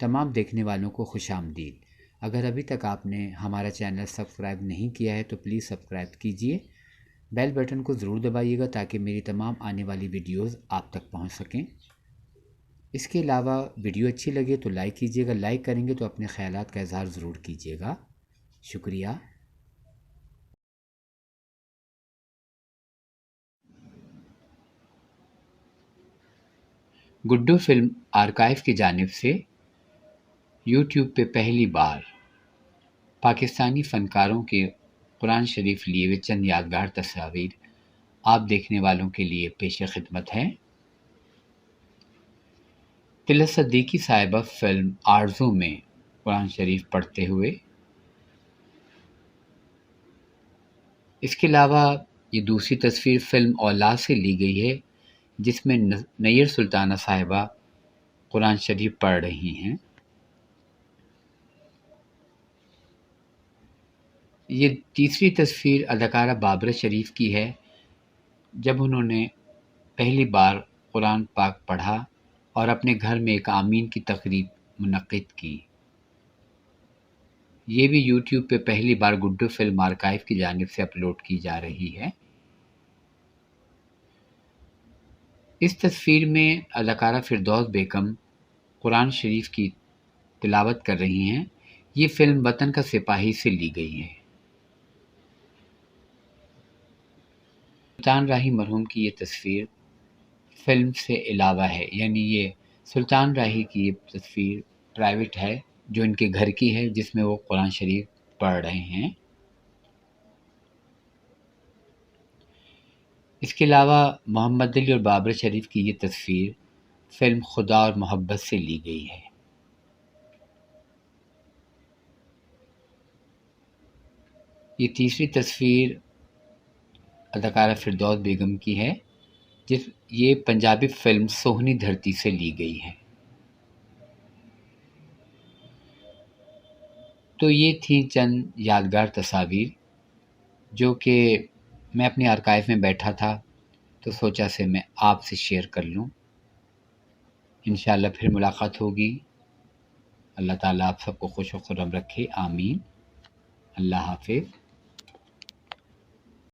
تمام دیکھنے والوں کو خوش آمدید۔ اگر ابھی تک آپ نے ہمارا چینل سبسکرائب نہیں کیا ہے تو پلیز سبسکرائب کیجئے، بیل بٹن کو ضرور دبائیے گا تاکہ میری تمام آنے والی ویڈیوز آپ تک پہنچ سکیں۔ اس کے علاوہ ویڈیو اچھی لگے تو لائک کیجئے گا، لائک کریں گے تو اپنے خیالات کا اظہار ضرور کیجئے گا۔ شکریہ۔ گڈو فلم آرکائیو کی جانب سے یوٹیوب پہ پہلی بار پاکستانی فنکاروں کے قرآن شریف لیے ہوئے چند یادگار تصاویر آپ دیکھنے والوں کے لیے پیش خدمت ہے۔ طلعت صدیقی صاحبہ فلم آرزو میں قرآن شریف پڑھتے ہوئے۔ اس کے علاوہ یہ دوسری تصویر فلم اولاد سے لی گئی ہے جس میں نیر سلطانہ صاحبہ قرآن شریف پڑھ رہی ہیں۔ یہ تیسری تصویر اداکارہ بابرہ شریف کی ہے جب انہوں نے پہلی بار قرآن پاک پڑھا اور اپنے گھر میں ایک آمین کی تقریب منعقد کی۔ یہ بھی یوٹیوب پہ پہلی بار گڈو فلم آرکائیو کی جانب سے اپلوڈ کی جا رہی ہے۔ اس تصویر میں اداکارہ فردوس بیگم قرآن شریف کی تلاوت کر رہی ہیں۔ یہ فلم وطن کا سپاہی سے لی گئی ہے۔ سلطان راہی مرحوم کی یہ تصویر فلم سے علاوہ ہے، یعنی یہ سلطان راہی کی یہ تصویر پرائیویٹ ہے جو ان کے گھر کی ہے جس میں وہ قرآن شریف پڑھ رہے ہیں۔ اس کے علاوہ محمد علی اور بابرہ شریف کی یہ تصویر فلم خدا اور محبت سے لی گئی ہے۔ یہ تیسری تصویر اداکارہ فردوس بیگم کی ہے یہ پنجابی فلم سوہنی دھرتی سے لی گئی ہے۔ تو یہ تھی چند یادگار تصاویر جو کہ میں اپنی آرکائیو میں بیٹھا تھا تو سوچا سے میں آپ سے شیئر کر لوں۔ انشاءاللہ پھر ملاقات ہوگی۔ اللہ تعالیٰ آپ سب کو خوش و خرم رکھے، آمین۔ اللہ حافظ۔